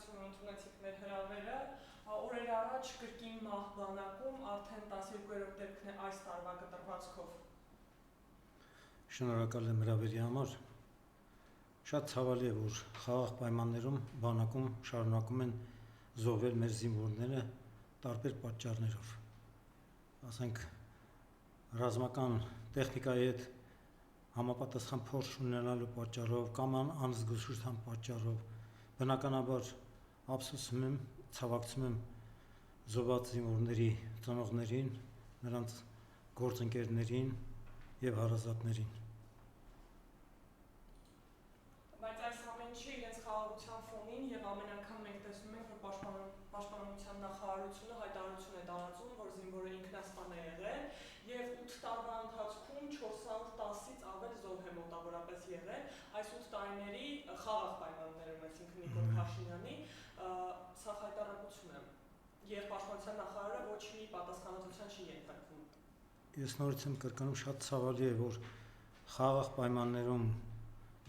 շնորհակալություն ընդունեցիք մեր հրավերը։ Օրեր առաջ կրկին մահ բանակում արդեն 12-րդ դեպքն է այս տարվա կտրվածքով։ Շնորհակալ եմ հրավերի համար։ Շատ ցավալի է, որ խաղաղ պայմաններում բանակում շարունակում են զոհվել մեր զինվորները տարբեր պատճառներով։ Ասենք ռազմական տեխնիկայի հետ համապատասխան փորձ ունենալու պատճառով կամ անզգուշության պատճառով բնականաբար ափսոսում եմ, ցավակցում եմ զոհված զինվորների ծնողներին, նրանց գործընկերներին եւ հարազատներին։ Բայց այս ամեն ինչը իրենց խաղաղության ֆոնին եւ ամեն անգամ մենք տեսնում ենք, որ պաշտպանության նախարարությունը հայտարարություն է տարածում, որ զինվորը ինքնասպան է եղել եւ 8 տարվա ընթացքում 410-ից ավել զոհ է մոտավորապես եղել այս 8 տարիների խաղաղ պայմաններում, այսինքն Նիկոլ Փաշինյանի սա հայտարարություն է եւ պաշտպանության նախարարը ոչ մի պատասխանատվության չի ենթարկվում։ Ես նորից եմ կրկնում, շատ ցավալի է, որ խաղաղ պայմաններում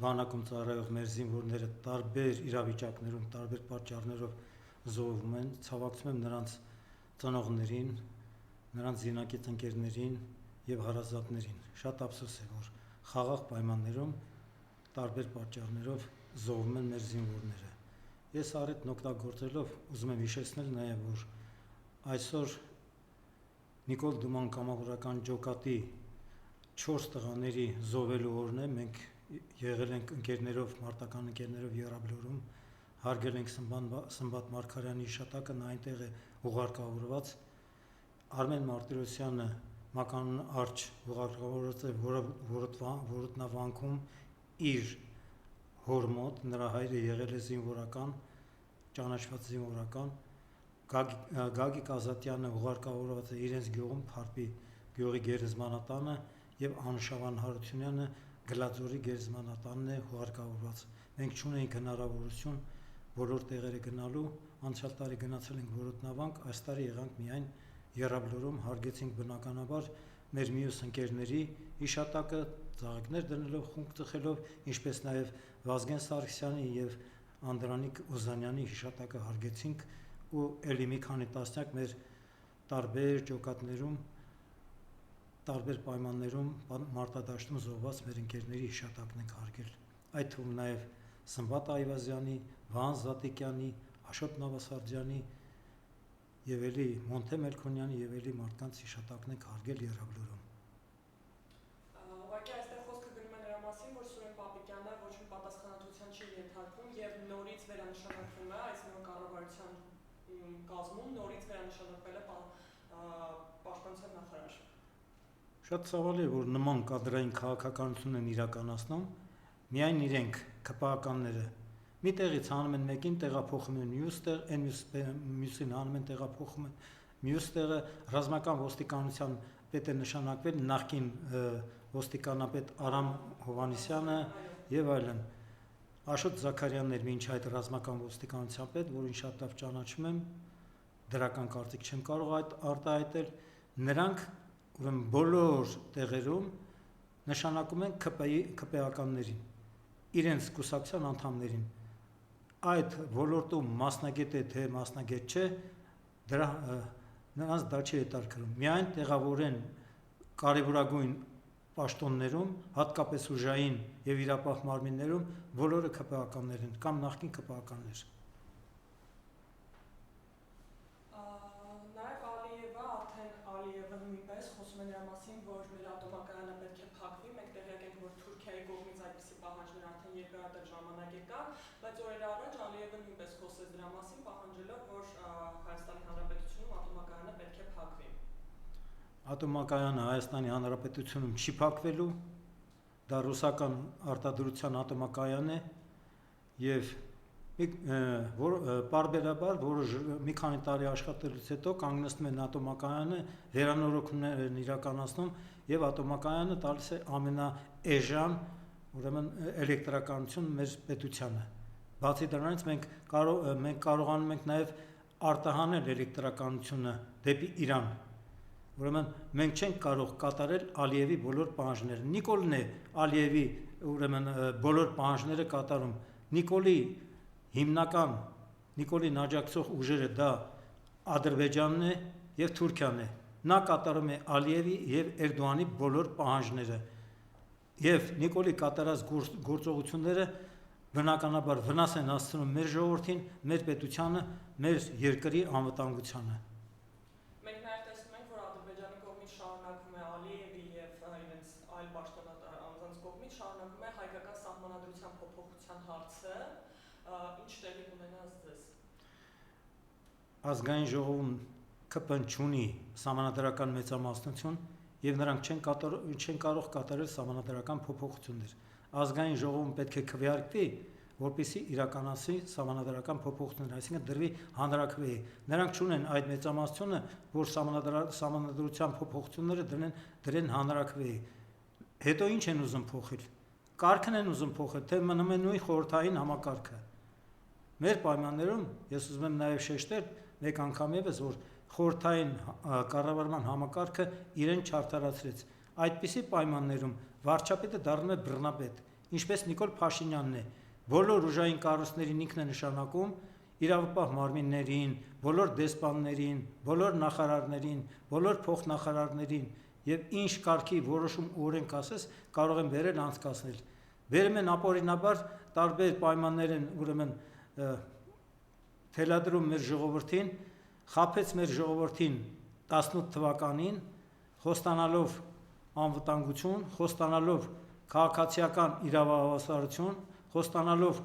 բանակում ծառայող մեր զինվորները տարբեր իրավիճակներում, տարբեր պատճառներով զոհվում են, ցավակցում եմ նրանց ծնողներին, նրանց զինակից ընկերներին եւ հարազատներին։ Շատ ափսոս է, որ խաղաղ պայմաններում տարբեր պատճառներով զոհվում են մեր զինվորները։ Ես առիթն օգտագործելով ուզում եմ հիշեցնել նաեւ, որ այսօր Նիկոլ Դուման կամավորական ջոկատի 4 տղաների զոհվելու օրն է։ Մենք եղել ենք ընկերներով, մարտական ընկերներով Եռաբլուրում, հարգել ենք Սմբատ Մարգարյանի հիշատակը, նա այնտեղ է ուղարկավորված։ Արմեն Մարտիրոսյանը մականուն արջ ուղարկավորված է Որոտնավանքում իր հոր մոտ, նրա հայրը եղել է զինվորական, ճանաչված զինվորական, Գագիկ Ազատյանը ուղարկավորված է իրենց գյուղում, Փարպի գյուղի գերեզմանատանը եւ Անուշավան Հարությունյանը Գլաձորի գերեզմանատանն է ուղարկավորված։ Մենք չունենք հնարավորություն բոլոր տեղերը գնալու, անցյալ տարի գնացել ենք Որոտնավանք, այս տարի եղանք միայն Եռաբլուրում, հարգեցինք բնականաբար մեր մյուս ընկերների հիշատակը, ծաղիկներ դնելով, խունկ ծխելով, ինչպես նաեւ Վազգեն Սարգսյանի եւ Անդրանիկ Օզանյանի հիշատակը հարգեցինք ու ելի մի քանի տասնյակ մեր տարբեր ջոկատներում, տարբեր պայմաններում մարտադաշտում զոհված մեր ընկերների հիշատակն ենք հարգել։ Այդ թվում նաեւ Սմբատ Այվազյանի, Վահան Զատիկյանի, Աշոտ Նավասարդյանի եւ ելի Մոնթե Մելքոնյանի եւ ելի մարդկանց հիշատակն ենք հարգել Եռաբլուրում։ Ուղղակի այստեղ խոսքը գնում է նրա մասին, որ Սուրեն Պապիկյանը ոչ մի պատասխանատվության չի ենթարկվում եւ նորից վերանշանակվում է այս նոր կառավարության կազմում, նորից վերանշանակվել է պաշտպանության նախարար։ Շատ ցավալի է, որ նման կադրային քաղաքականություն են իրականացնում, միայն իրենք ԿՊԱ-կանները մի տեղից հանում են մեկին, տեղափոխում են մյուս տեղ, այն մյուսին հանում են, տեղափոխում են մյուս տեղը, ռազմական ոստիկանության պետ է նշանակվել նախկին ոստիկանապետ Արամ Հովհաննիսյանը եւ այլն։ Աշոտ Զաքարյանն էր մինչ այդ ռազմական ոստիկանության պետ, որին շատ լավ ճանաչում եմ, դրական կարծիք չեմ կարող արտահայտել, նրանք ուրեմն բոլոր տեղերում նշանակում են ԿՊԱ-ականներին, իրենց կուսակցության անդամներին։ Այդ ոլորտում մասնագետ է թե մասնագետ չէ, նրանց դա չի հետաքրքրում։ Միայն տեղավորեն կարևորագույն պաշտոններում, հատկապես ուժային եւ իրապահ մարմիններում բոլորը ԿՊԱ-ականներ են կամ նախկին ԿՊԱ-ականներ։ Նաեւ Ալիևը նույնպես խոսում է նրա մասին, որ մեր ատոմակայանը պետք է փակվի, մենք տեղյակ ենք, որ Թուրքիայի կողմից այդպիսի պահանջներ արդեն երկարատև ժամանակ է կան, բայց օրեր առաջ Ալիևը նույնպես խոսեց դրա մասին, պահանջելով, որ Հայաստանի Հանրապետությունում ատոմակայանը պետք է փակվի։ Ատոմակայանը Հայաստանի Հանրապետությունում չի փակվելու, դա ռուսական արտադրության ատոմակայան է եւ պարբերաբար մի քանի տարի աշխատելուց հետո կանգնեցնում են ատոմակայանը, վերանորոգումներ են իրականացնում եւ ատոմակայանը տալիս է ամենաէժան, ուրեմն էլեկտրականություն մեր պետությանը։ Բացի դրանից մենք կարողանում ենք նաեւ արտահանել էլեկտրականությունը դեպի Իրան։ Ուրեմն մենք չենք կարող կատարել Ալիևի բոլոր պահանջները։ Նիկոլն է Ալիևի ուրեմն բոլոր պահանջները կատարում։ Նիկոլի հիմնական Նիկոլին աջակցող ուժերը դա Ադրբեջանն է եւ Թուրքիան է։ Նա կատարում է Ալիևի եւ Էրդողանի բոլոր պահանջները եւ Նիկոլի կատարած գործողությունները բնականաբար վնաս են հասցնում մեր ժողովրդին, մեր պետությանը, մեր երկրի անվտանգությանը։ Մենք նաև տեսնում ենք, որ Ադրբեջանի կողմից շարունակվում է Ալիևի եւ իրենց այլ պաշտոնատար անձանց կողմից շարունակվում է հայկական սահմանադրության փոփոխության հարցը, ինչ տեղի ունենա ըստ ձեզ։ Ազգային ժողովում ԿՊ-ն չունի սահմանադրական մեծամասնություն եւ նրանք չեն կարող կատարել սահմանադրական փոփոխություններ։ Ազգային ժողովում պետք է քվեարկվի, որպեսզի իրականացվի սահմանադրական փոփոխություններ, այսինքն դրվի հանրաքվեի։ Նրանք չունեն այդ մեծամասնությունը, որ սահմանադրության փոփոխությունները դրեն հանրաքվեի։ Հետո ինչ են ուզում փոխել։ Կարգն են ուզում փոխել, թե մնում է նույն խորհրդային համակարգը։ Մեր պայմաններում ես ուզում եմ նաեւ շեշտել մեկ անգամ եւս, որ խորհրդային կառավարման համակարգը իրեն չարդարացրեց։ Այդպիսի պայմաններում վարչապետը դառնում է բռնապետ, ինչպես Նիկոլ Փաշինյանն է։ Բոլոր ուժային կառույցներին ինքն է նշանակում, իրավապահ մարմիններին, բոլոր դեսպաններին, բոլոր նախարարներին, բոլոր փոխնախարարներին եւ ինչ կարգի որոշում ու օրենք ասես կարող են վերել անցկացնել։ Վերում են ապօրինաբար տարբեր պայմաններ են ուրեմն թելադրում մեր ժողովրդին, խաբեց մեր ժողովրդին 18 թվականին, խոստանալով անվտանգություն, խոստանալով քաղաքացիական իրավահավասարություն, խոստանալով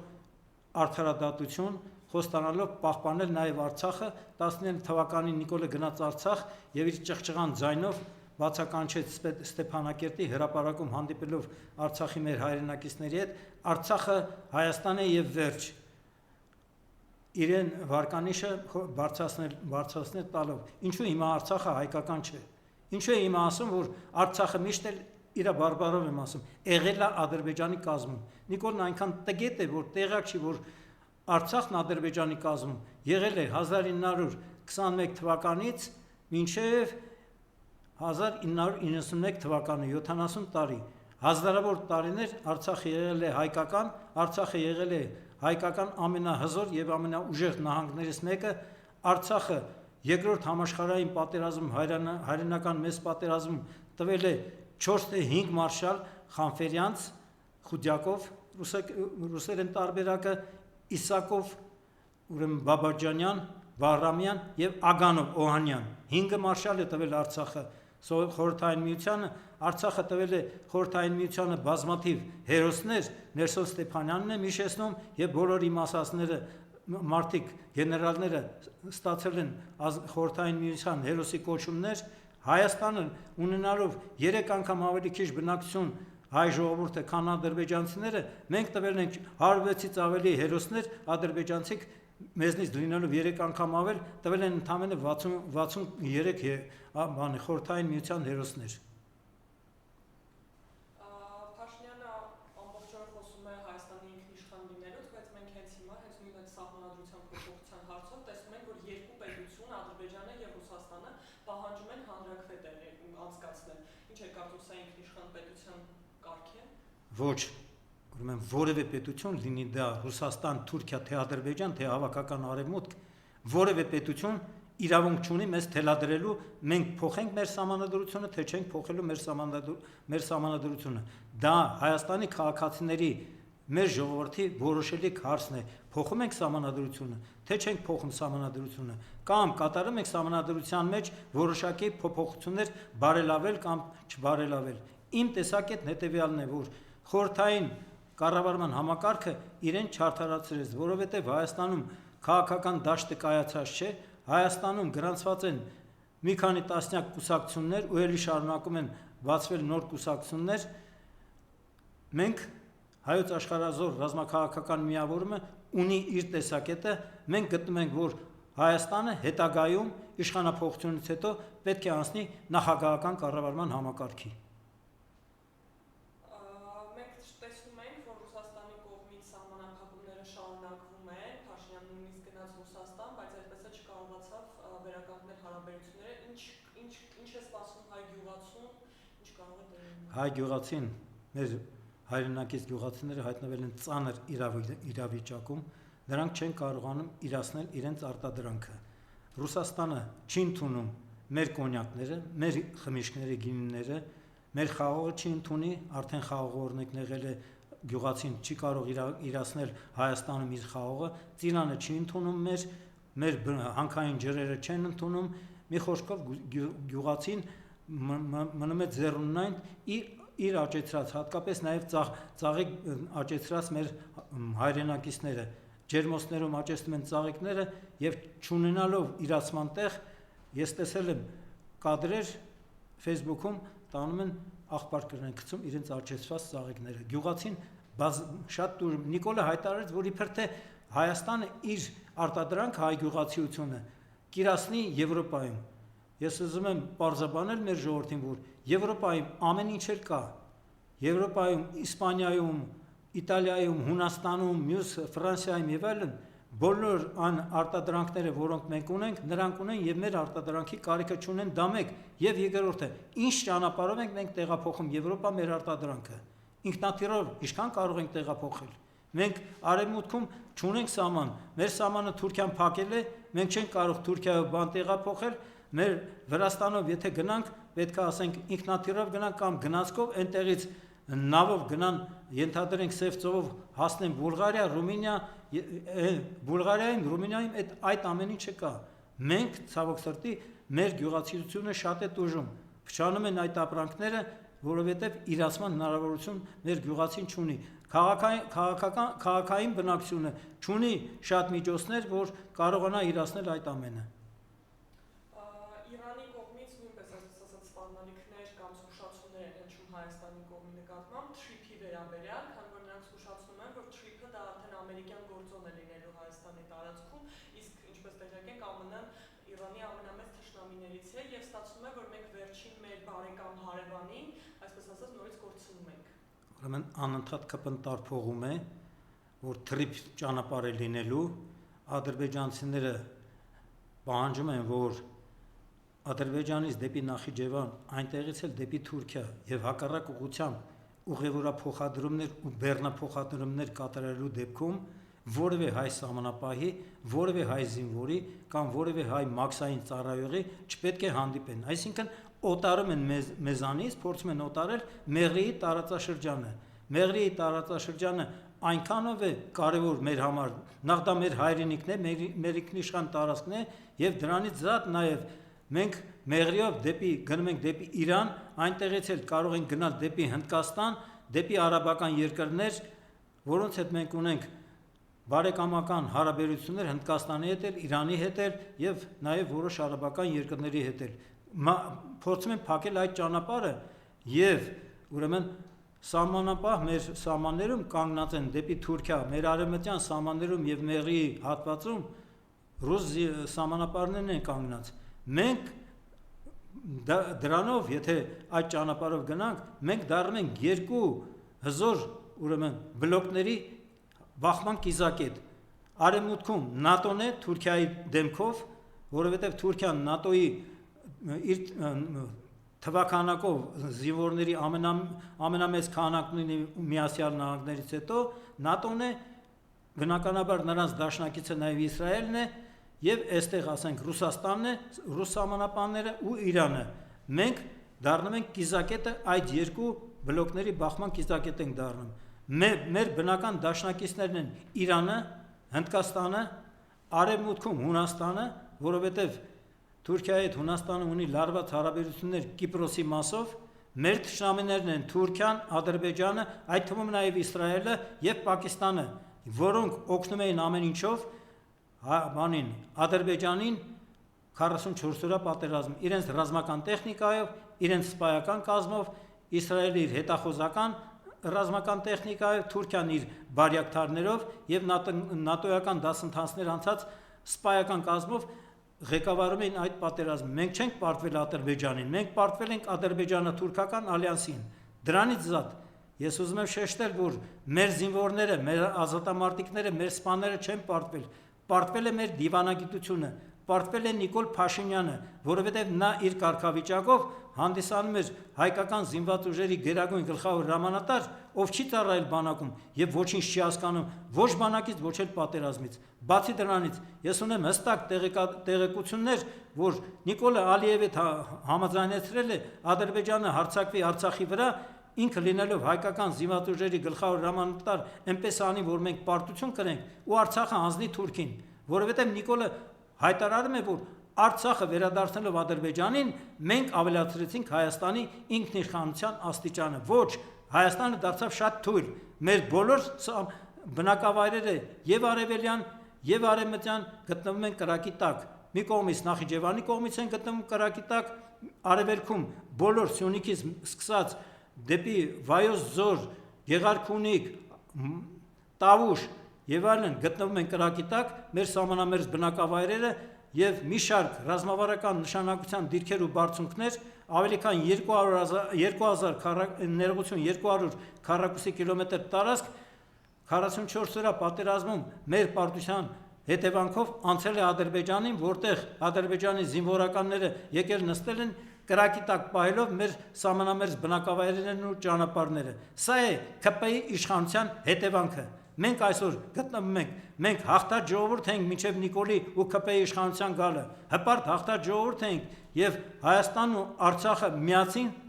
արդարադատություն, խոստանալով պահպանել նաև Արցախը, 19 թվականին Նիկոլը գնաց Արցախ եւ իր ճղճղան ձայնով բացականչեց Ստեփանակերտի հրապարակում հանդիպելով Արցախի մեր հայրենակիցների հետ, Արցախը Հայաստան է եւ վերջ։ Իրեն վարկանիշը բարձրացնել տալով։ Ինչու հիմա Արցախը հայկական չէ։ Ինչու է հիմա ասում, որ Արցախը միշտ էլ իր բարբարով եմ ասում, եղել է Ադրբեջանի կազմում։ Նիկոլն այնքան տգետ է, որ տեղյակ չի, որ Արցախն Ադրբեջանի կազմում եղել է 1921 թվականից մինչև 1991 թվականը 70 տարի։ Հազարավոր տարիներ Արցախը եղել է հայկական, Արցախը եղել է հայկական ամենահզոր եւ ամենաուժեղ նահանգներից մեկը, Արցախը երկրորդ համաշխարհային պատերազմում հայրենական մեծ պատերազմում տվել է 4-5 մարշալ Խանֆերյանց, Խուդյակով, ռուսերեն տարբերակը, Իսակով, ուրեմն Բաբաջանյան, Վահրամյան եւ Ագանով Օհանյան 5 մարշալ է տվել Արցախը խորհրդային միությանը, Արցախը տվել է խորհրդային միությանը բազմաթիվ հերոսներ, Ներսոն Ստեփանյանն է հիշեցնում եւ բոլոր իմասածները մարտիկ գեներալները ստացել են խորհրդային միության հերոսի կոչումներ, Հայաստանը ունենալով 3 անգամ ավելի քիչ բնակչություն հայ ժողովուրդը, քան ադրբեջանցիները, մենք տվել ենք 106-ից ավելի հերոսներ, ադրբեջանցիք մեզնից լինելով 3 անգամ ավել, տվել են ընդամենը 63 խորհրդային միության հերոսներ։ Փաշինյանը ամբողջ օրը խոսում է Հայաստանի ինքնիշխան լինելուց, բայց մենք հենց հիմա հենց նույն այդ սահմանադրության փոփոխության հարցով տեսնում ենք, որ երկու պետություն, Ադրբեջանը եւ Ռուսաստանը, պահանջում են հանրաքվե անցկացնել։ Ինչ է կարծում, սա ինքնիշխան պետության կարգ է։ Ոչ, ուրեմն որևէ պետություն լինի դա Ռուսաստան, Թուրքիա, թե Ադրբեջան, թե հավաքական արևմուտք, որևէ պետություն իրավունք չունի մեզ թելադրելու, մենք փոխենք մեր սահմանադրությունը, թե չենք փոխելու մեր սահմանադրությունը։ Դա Հայաստանի քաղաքացիների, մեր ժողովրդի որոշելիք հարցն է։ Փոխում ենք սահմանադրությունը, թե չենք փոխում սահմանադրությունը, կամ կատարում ենք սահմանադրության մեջ որոշակի փոփոխություններ բարելավել կամ չբարելավել։ Իմ տեսակետն հետեւյալն է, որ խորհրդային կառավարման համակարգը իրեն չարդարացրեց, որովհետև Հայաստանում քաղաքական դաշտը կայացած չէ, Հայաստանում գրանցված են մի քանի տասնյակ կուսակցություններ ու ելի շարունակում են բացվել նոր կուսակցություններ։ Մենք հայոց աշխարհազոր ռազմաքաղաքական միավորումը ունի իր տեսակետը, մենք գտնում ենք, որ Հայաստանը հետագայում իշխանափոխությունից հետո պետք է անցնի նախագահական կառավարման համակարգի։ Հայ գյուղացին, մեր հայրենակից գյուղացիները հայտնվել են ծանր իրավիճակում, նրանք չեն կարողանում իրացնել իրենց արտադրանքը։ Ռուսաստանը չի ընդունում մեր կոնյակները, մեր խմիչքների գինիները, մեր խաղողը չի ընդունի, արդեն խաղողը օրինակ եղել է գյուղացին չի կարող իրացնել Հայաստանում իր խաղողը, Ծիրանը չի ընդունում մեր հանքային ջրերը չեն ընդունում, մի խոսքով գյուղացին մնում է ձեռունայն իր աճեցրած, հատկապես նաև ծաղիկ աճեցրած մեր հայրենակիցները, ջերմոցներում աճեցնում են ծաղիկները եւ չունենալով իրացման տեղ, ես տեսել եմ կադրեր Facebook-ում տանում են աղբարկներ են գցում իրենց աճեցրած ծաղիկները։ Գյուղացին շատ Նիկոլը հայտարարեց, որ իբր թե Հայաստանը իր արտադրանք հայ գյուղացիությունը կիրացնի Եվրոպայում։ Ես ուզում եմ պարզաբանել մեր ժողովրդին, որ Եվրոպայում ամեն ինչ կա։ Եվրոպայում, Իսպանիայում, Իտալիայում, Հունաստանում, մյուս Ֆրանսիայում եւ այլն բոլոր այն արտադրանքները, որոնք մենք ունենք, նրանք ունեն եւ մեր արտադրանքի կարիքը չունեն, դա մեկ։ Եվ երկրորդը, ինչ ճանապարհով ենք մենք տեղափոխում Եվրոպա մեր արտադրանքը։ Ինքնաթիռով ինչքան կարող ենք տեղափոխել։ Մենք արևմուտքում չունենք սահման, մեր սահմանը Թուրքիան փակել է, մենք չենք կարող Թուրքիայով բան տեղափոխել, մեր Վրաստանով եթե գնանք, պետք է ասենք ինքնաթիռով գնանք կամ գնացքով այնտեղից նավով գնան, ենթադրենք Սև ծովով հասնեն Բուլղարիա, Ռումինիա, Բուլղարիայում, Ռումինիայում այդ ամեն ինչը կա։ Մենք ցավոք սրտի մեր գյուղացիությունը շատ է տուժում, փչանում են այդ ապրանքները, որովհետև իրացման հնարավորություն մեր գյուղացին չունի։ Քաղաքային բնակչությունը չունի շատ միջոցներ, որ կարողանա իրացնել այդ ամենը։ Իրանի կողմից նույնպես ասած սպառնալիքներ կամ զգուշացումներ են հնչում Հայաստանի կողմի նկատմամբ TRIP-ի վերաբերյալ, քանի որ նրանք զգուշացնում են, որ TRIP-ը դա արդեն ամերիկյան գործոն է լինելու Հայաստանի տարածքում, իսկ ինչպես տեղյակ ենք, ԱՄՆ-ն Իրանի ամենամեծ թշնամիներից է եւ ստացվում է, որ մենք վերջին մեր բարեկամ հարևանին, այսպես ասած, նորից կորցնում ենք։ Ուրեմն անընդհատ կպնտարփողում է, որ TRIP ճանապարհ է լինելու, ադրբեջանցիները պահանջում են, որ Ադրբեջանից դեպի Նախիջևան, այնտեղից էլ դեպի Թուրքիա եւ հակառակ ուղղությամբ ուղևորափոխադրումներ ու բեռնափոխադրումներ կատարելու դեպքում որևէ հայ սահմանապահի, որևէ հայ զինվորի կամ որևէ հայ մաքսային ծառայողի չպետք է հանդիպեն։ Այսինքն օտարում են մեզանից, փորձում են օտարել Մեղրիի տարածաշրջանը։ Մեղրիի տարածաշրջանը այնքանով է կարևոր մեր համար, նախ դա մեր հայրենիքն է, մեր ինքնիշխան տարածքն է եւ դրանից զատ նաեւ մենք Մեղրիով գնում ենք դեպի Իրան, այնտեղից էլ կարող ենք գնալ դեպի Հնդկաստան, դեպի արաբական երկրներ, որոնց հետ մենք ունենք բարեկամական հարաբերություններ Հնդկաստանի հետ, Իրանի հետ եւ նաեւ որոշ արաբական երկրների հետ։ Փորձում են փակել այդ ճանապարհը եւ ուրեմն սահմանապահ մեր սահմաններում կանգնած են դեպի Թուրքիա, մեր արևմտյան սահմաններում եւ Մեղրիի հատվածում ռուս սահմանապահներն են կանգնած։ Մենք դրանով, եթե այդ ճանապարհով գնանք, մենք դառնում ենք երկու հզոր ուրեմն բլոկների բախման կիզակետ։ Արևմուտքում ՆԱՏՕ-ն է Թուրքիայի դեմքով, որովհետև Թուրքիան ՆԱՏՕ-ի իր թվականակով զինվորների ամենամեծ քանակն ունի Միացյալ Նահանգներից հետո, ՆԱՏՕ-ն է, բնականաբար նրանց դաշնակիցը նաև Իսրայելն է, եւ այստեղ ասենք Ռուսաստանն է, ռուս սահմանապահները ու Իրանը։ Մենք դառնում ենք կիզակետը այդ երկու բլոկների բախման կիզակետ ենք դառնում։ Մեր բնական դաշնակիցներն են Իրանը, Հնդկաստանը, Արևմուտքում Հունաստանը, որովհետեւ Թուրքիայի հետ Հունաստանը ունի լարված հարաբերություններ Կիպրոսի մասով, մեր թշնամիներն են Թուրքիան, Ադրբեջանը, այդ թվում նաև Իսրայելը եւ Պակիստանը, որոնք օգնում էին ամեն ինչով Ադրբեջանին 44 օրյա պատերազմ, իրենց ռազմական տեխնիկայով, իրենց սպայական կազմով, Իսրայելը իր հետախուզական ռազմական տեխնիկայով, Թուրքիան իր բարյակթարներով եւ նատոյական դասընթացներ անցած սպայական կազմով ղեկավարում էին այդ պատերազմը։ Մենք չենք պարտվել Ադրբեջանին, մենք պարտվել ենք ադրբեջանա-թուրքական ալյանսին։ Դրանից զատ ես ուզում եմ շեշտել, որ մեր զինվորները, մեր ազատամարտիկները, մեր սպաները չեն պարտվել, պարտվել է մեր դիվանագիտությունը, պարտվել է Նիկոլ Փաշինյանը, որովհետև նա իր կարգավիճակով հանդիսանում էր հայկական զինված ուժերի գերագույն գլխավոր հրամանատար, ով չի ծառայել բանակում եւ ոչինչ չի հասկանում ոչ բանակից, ոչ էլ պատերազմից։ Բացի դրանից, ես ունեմ հստակ տեղեկություններ, որ Նիկոլա Ալիևը համաձայնեցրել է Ադրբեջանը հարձակվի Արցախի վրա, ինքը լինելով հայկական զինված ուժերի գլխավոր հրամանատար, այնպես անի, որ մենք պարտություն կրենք ու Արցախը հանձնի Թուրքին, որովհետեւ Նիկոլը հայտարարում է, որ Արցախը վերադարձնելով Ադրբեջանին, մենք ավելացրեցինք Հայաստանի ինքնիշխանության աստիճանը։ Ոչ, Հայաստանը դարձավ շատ թույլ։ Մեր բոլոր բնակավայրերը եւ արևելյան եւ արևմտյան գտնվում են կրակի տակ։ Մի կողմից Նախիջևանի կողմից են գտնվում կրակի տակ, արևելքում բոլոր Սյունիքից սկսած դեպի Վայոց Ձոր, Գեղարքունիք, Տավուշ եւ այլն գտնվում են կրակի տակ, մեր սահմանամերձ բնակավայրերը եւ մի շարք ռազմավարական նշանակության դիրքեր ու բարձունքներ, ավելի քան 2000 ներողություն 200 քառակուսի կիլոմետր տարածք 44 օրյա պատերազմում մեր պարտության հետևանքով անցել է Ադրբեջանին, որտեղ Ադրբեջանի զինվորականները եկել նստել են կրակի տակ պահելով մեր սահմանամերձ բնակավայրերն ու ճանապարհները։ Սա է ԿՊ-ի իշխանության հետևանքը։ Մենք այսօր գտնվում ենք, մենք հաղթած ժողովուրդ ենք մինչև Նիկոլի ու ԿՊ-ի իշխանության գալը, հպարտ հաղթած ժողովուրդ ենք եւ Հայաստանն ու Արցախը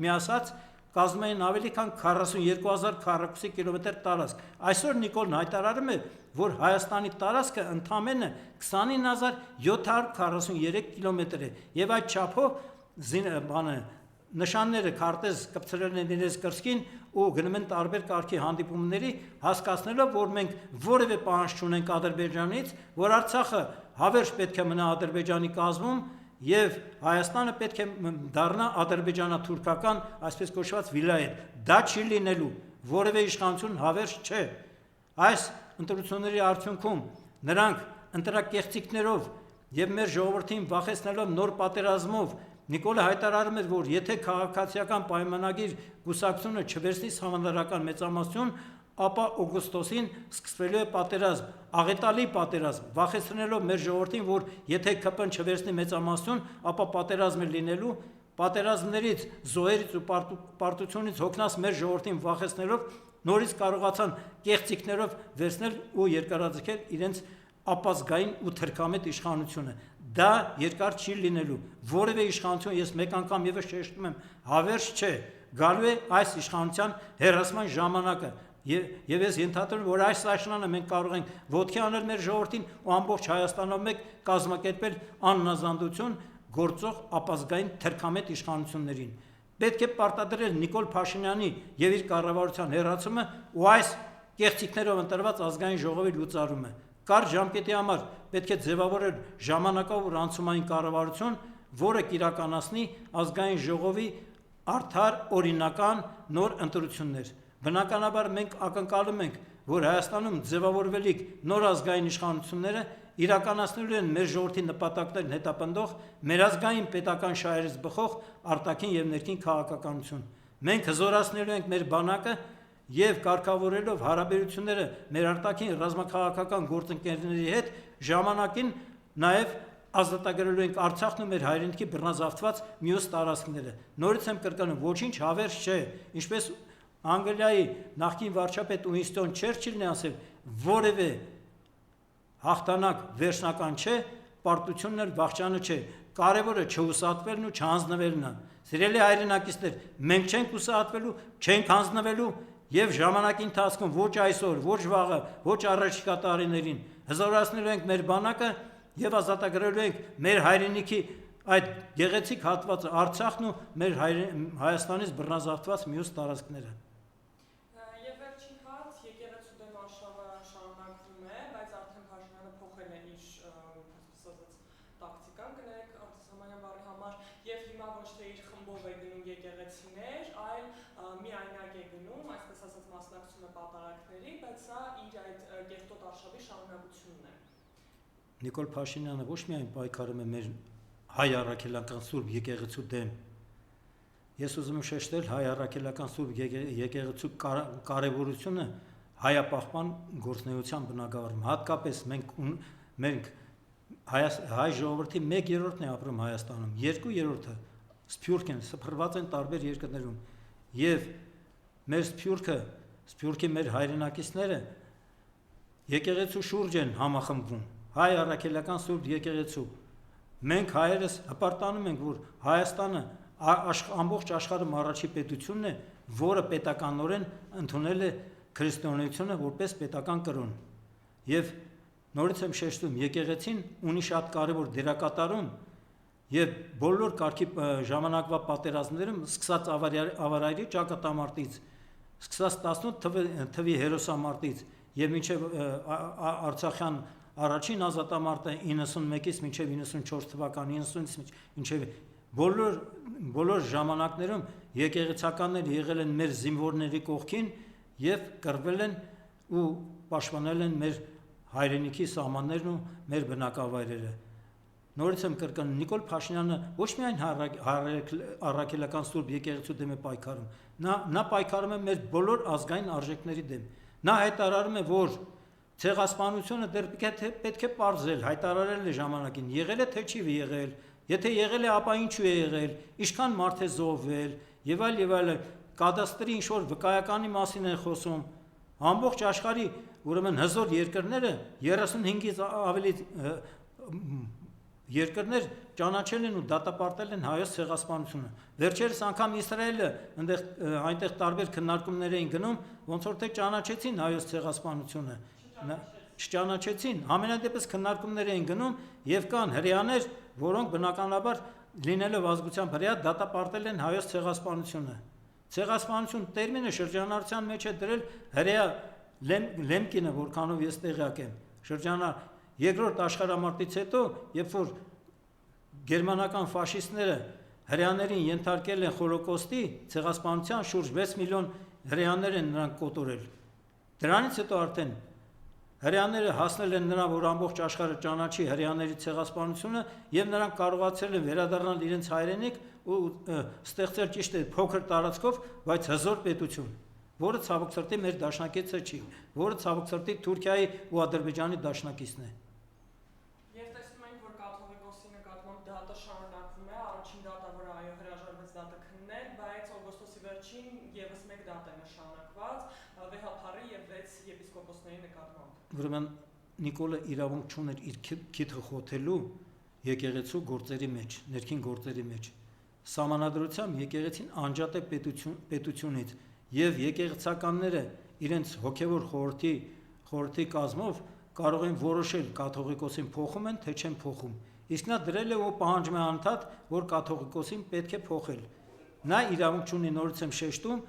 միասած կազմում են ավելի քան 42000 քառակուսի կիլոմետր տարածք։ Այսօր Նիկոլն հայտարարում է, որ Հայաստանի տարածքը ընդամենը 29743 կիլոմետր է եւ այդ չափով նշանները քարտեզ կպցրել են իրենց կրծքին ու գնում են տարբեր կարգի հանդիպումների, հասկացնելով, որ մենք որևէ պահանջ չունենք Ադրբեջանից, որ Արցախը հավերժ պետք է մնա Ադրբեջանի կազմում եւ Հայաստանը պետք է դառնա ադրբեջանա-թուրքական, այսպես կոչված վիլայետ։ Դա չի լինելու, որևէ իշխանություն հավերժ չէ։ Այս ընտրությունների արդյունքում նրանք ընտրակեղծիքներով եւ մեր ժողովրդին վախեցնելով նոր պատերազմով Նիկոլը հայտարարում էր, որ եթե քաղաքացիական պայմանագիր կուսակցությունը չվերցնի համանդրական մեծամասնություն, ապա օգոստոսին սկսվելու է պատերազմ, աղետալի պատերազմ, վախեցնելով մեր ժողովրդին, որ եթե ԿՊ-ն չվերցնի մեծամասնություն, ապա պատերազմ է լինելու, պատերազմներից, զոհերից ու պարտությունից հոգնած մեր ժողովրդին վախեցնելով նորից կարողացան կեղծիքներով վերցնել ու երկարաձգել իրենց ապազգային ու թրքամետ իշխանությունը։ Դա երկար չի լինելու, որևէ իշխանություն, ես մեկ անգամ եւս շեշտում եմ, հավերժ չէ, գալու է այս իշխանության հեռացման ժամանակը եւ ես ենթադրում, որ այս աշնանը մենք կարող ենք ոտքի անել մեր ժողովրդին ու ամբողջ Հայաստանով մեկ կազմակերպել աննազանդություն գործող ապազգային թրքամետ իշխանություններին։ Պետք է պարտադրել Նիկոլ Փաշինյանի եւ իր կառավարության հեռացումը ու այս կեղծիքներով ընտրված ազգային ժողովի լուծարումը։ Կարճ ժամկետի համար պետք է ձևավորել ժամանակավոր անցումային կառավարություն, որը կիրականացնի ազգային ժողովի արդար օրինական նոր ընտրություններ։ Բնականաբար մենք ակնկալում ենք, որ Հայաստանում ձևավորվելիք նոր ազգային իշխանությունները իրականացնելու են մեր ժողովրդի նպատակներն հետապնդող, մեր ազգային պետական շահերից բխող արտաքին եւ ներքին քաղաքականություն։ Մենք հզորացնելու ենք մեր բանակը եւ կարգավորելով հարաբերությունները մեր արտաքին ռազմաքաղաքական գործընկերների հետ, ժամանակին նաեւ ազատագրելու ենք Արցախն ու մեր հայրենիքի բռնազավթված մյուս տարածքները։ Նորից եմ կրկնում, ոչինչ հավերժ չէ, ինչպես Անգլիայի նախկին վարչապետ Ուինստոն Չերչիլն է ասել, որևէ հաղթանակ վերջնական չէ, պարտությունն էլ վախճանը չէ, կարևորը չհուսատվելն ու չհանձնվելն է։ Սիրելի հայրենակիցներ, մենք չենք հուսահատվելու, չենք հանձնվելու եւ ժամանակի ընթացքում ոչ այսօր, ոչ վաղը, ոչ առաջիկա տարիներին հզորացնելու ենք մեր բանակը եւ ազատագրելու ենք մեր հայրենիքի այդ գեղեցիկ հատվածը Արցախն ու մեր Հայաստանից բռնազավթված մյուս տարածքները։ Եվ վերջին հատ եկեղեցու դեմ արշավը շարունակվում է, բայց արդեն Փաշինյանը փոխել է իր տակտիկան, կներեք արտասահմանյան համար, եւ հիմա ոչ թե իր խմբով է գնում եկեղեցիներ, այլ միայնակ է գնում, այսպես ասած մասնակցում է պատարակների, բայց սա իր այդ կեղտոտ արշավի շարունակությունն է։ Նիկոլ Փաշինյանը ոչ միայն պայքարում է մեր հայ առաքելական Սուրբ եկեղեցու դեմ։ Ես ուզում եմ շեշտել հայ առաքելական Սուրբ եկեղեցու կարևորությունը հայապահպան գործնեության բնագավառում։ Հատկապես մենք հայ ժողովրդի 1/3-ն է ապրում Հայաստանում, 2/3-ը սփյուռք են, սփռված են տարբեր երկրներում, եւ մեր սփյուռքի մեր հայրենակիցները եկեղեցու շուրջ են համախմբվում, հայ առաքելական Սուրբ եկեղեցու։ Մենք հայերս հպարտանում ենք, որ Հայաստանը ամբողջ աշխարհում առաջի պետությունն է, որը պետականորեն ընդունել է քրիստոնեությունը որպես պետական կրոն։ Եվ նորից եմ շեշտում, եկեղեցին ունի շատ կարևոր դերակատարում եւ բոլոր կարգի ժամանակվա պատերազմներում, սկսած ավարայրի ճակատամարտից, սկսած 18 թվի հերոսամարտից եւ մինչեւ Արցախյան առաջին ազատամարտը 91-ից մինչեւ 94 թվականի 90-ից մինչեւ բոլոր ժամանակներում եկեղեցականները եղել են մեր զինվորների կողքին եւ կռվել են ու պաշտպանել են մեր հայրենիքի սահմաններն ու մեր բնակավայրերը։ Նորից եմ կրկնում, Նիկոլ Փաշինյանը ոչ միայն առաքելական Սուրբ եկեղեցու դեմ է պայքարում, նա պայքարում է մեր բոլոր ազգային արժեքների դեմ։ Նա հայտարարում է, որ ցեղասպանությունը դեռ պետք է պարզել, հայտարարել է ժամանակին, եղել է թե չի եղել, եթե եղել է, ապա ինչու է եղել, ինչքան մարդ է զոհվել եւ այլ, կադաստրի ինչ որ վկայականի մասին են խոսում։ Ամբողջ աշխարհի ուրեմն հզոր երկրները 35-ից ավելի երկրներ ճանաչել են ու դատապարտել են հայոց ցեղասպանությունը։ Վերջերս անգամ Իսրայելը այնտեղ տարբեր քննարկումներ էին գնում, ոնց որ թե ճանաչեցին հայոց ցեղասպանությունը, չճանաչեցին, ամենադեպս քննարկումներ էին գնում եւ կան հրեաներ, որոնք բնականաբար լինելով ազգությամբ հրեա դատապարտել են հայոց ցեղասպանությունը։ Ցեղասպանություն տերմինը շրջանառության մեջ է դրել հրեա Լեմկինը, որքանով ես տեղյակ եմ, շրջանառ Երկրորդ աշխարհամարտից հետո, երբ որ գերմանական ֆաշիստները հրեաներին ենթարկել են Հոլոկոստի ցեղասպանության, շուրջ 6 միլիոն հրեաներ են նրանք կոտորել։ Դրանից հետո արդեն հրեաները հասնել են նրան, որ ամբողջ աշխարհը ճանաչի հրեաների ցեղասպանությունը, եւ նրանք կարողացել են վերադառնալ իրենց հայրենիք ու ստեղծել ճիշտ է փոքր տարածքով, բայց հզոր պետություն, որը ցավոք սրտի մեր դաշնակիցը չի, որը ցավոք սրտի Թուրքիայի ու Ադրբեջանի դաշնակիցն է։ Եվ տեսնում ենք, որ կաթողիկոսի նկատմամբ դատը շարունակվում է, առաջին դատը, որ այո հրաժարվեց դատը քննել, բայց օգոստոսի վերջին եւս մեկ դատ է նշանակված վեհափարի եւ 6 եպիսկոպոսների նկատմամբ։ Ուրեմն Նիկոլը իրավունք չուներ իր քիթը խոթելու եկեղեցու գործերի մեջ, ներքին գործերի մեջ։ Սահմանադրությամբ եկեղեցին անջատ է պետությունից եւ եկեղեցականները իրենց հոգեվոր խորհրդի կազմով կարող են որոշել կաթողիկոսին փոխում են թե չեն փոխում։ Իսկ նա դրել է ու պահանջում է անդադ, որ կաթողիկոսին պետք է փոխել։ Նա իրավունք ունի, նորից եմ շեշտում,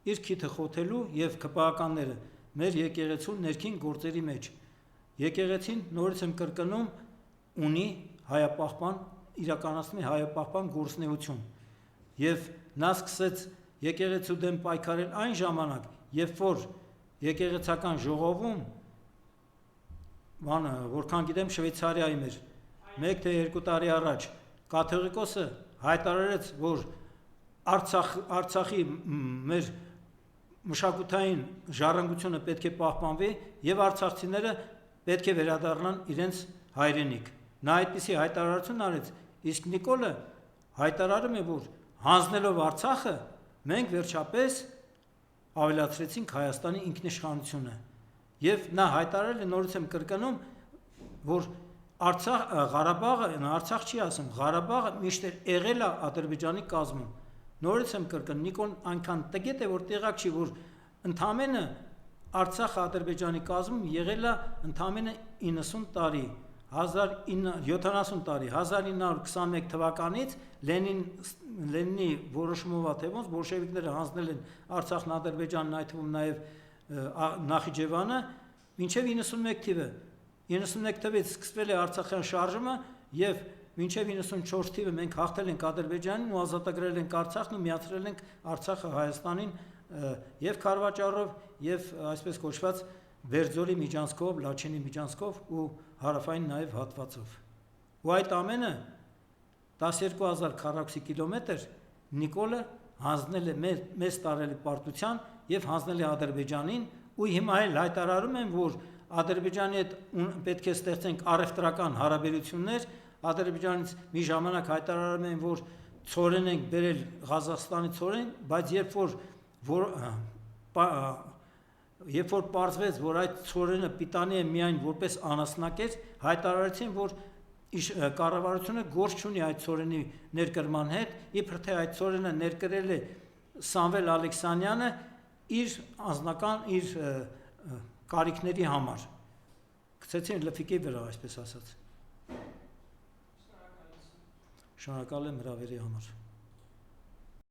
իր քիթը խոթելու եւ քպականները մեր եկեղեցու ներքին գործերի մեջ։ Եկեղեցին, նորից եմ կրկնում, ունի հայապահպան, իրականացնի հայապահպան գործունեություն։ Եվ նա սկսեց եկեղեցու դեմ պայքարել այն ժամանակ, երբ որ եկեղեցական ժողովում, որքան գիտեմ Շվեյցարիայում էր, 1 թե 2 տարի առաջ, կաթողիկոսը հայտարարեց, որ Արցախի մեր մշակութային ժառանգությունը պետք է պահպանվի եւ արցախցիները պետք է վերադառնան իրենց հայրենիք։ Նա այդպիսի հայտարարություն արեց, իսկ Նիկոլը հայտարարում է, որ հանձնելով Արցախը մենք վերջապես ավելացրեցինք Հայաստանի ինքնիշխանությունը եւ նա հայտարարել է, նորից եմ կրկնում, որ Արցախ չի ասում, Ղարաբաղը միշտ եղել է Ադրբեջանի կազմում։ Նորից եմ կրկնում, Նիկոն այնքան տգետ է, որ տեղակ չի, որ ընդամենը Արցախը Ադրբեջանի կազմում եղել է ընդամենը 90 տարի, 70 տարի, 1921 թվականից Լենինի որոշումով թե ոնց բոլշևիկները հանձնել են Արցախն Ադրբեջանն, այդ թվում նաև Նախիջևանը, մինչև 91 թիվը։ 91 թվից սկսվել է Արցախյան շարժումը եւ մինչև 94 թիվը մենք հաղթել ենք Ադրբեջանին ու ազատագրել ենք Արցախն ու միացրել ենք Արցախը Հայաստանին եւ Քարվաճառով եւ այսպես կոչված Բերձորի միջանցքով, Լաչինի միջանցքով ու հարավային նաև հատվածով։ Ու այդ ամենը 12000 քառակուսի կիլոմետր Նիկոլը հանձնել է մեծ տարելի պարտության եւ հանձնել է Ադրբեջանին ու հիմա էլ հայտարարում են, որ Ադրբեջանի հետ պետք է ստեղծենք առևտրական հարաբերություններ, Ադրբեջանից մի ժամանակ հայտարարում են, որ ցորեն ենք բերել Ղազախստանի ցորեն, բայց երբ որ պարզվեց, որ այդ ցորենը պիտանի է միայն որպես անասնակետ, հայտարարեցին, որ կառավարությունը գործ չունի այդ ցորենի ներկրման հետ, իբր թե այդ ցորենը ներկրել է Սամվել Ալեքսանյանը իր անձնական իր կարիքների համար, գցեցին լփիկի վրա, այսպես ասած։ Շնորհակալ եմ հրավերի համար։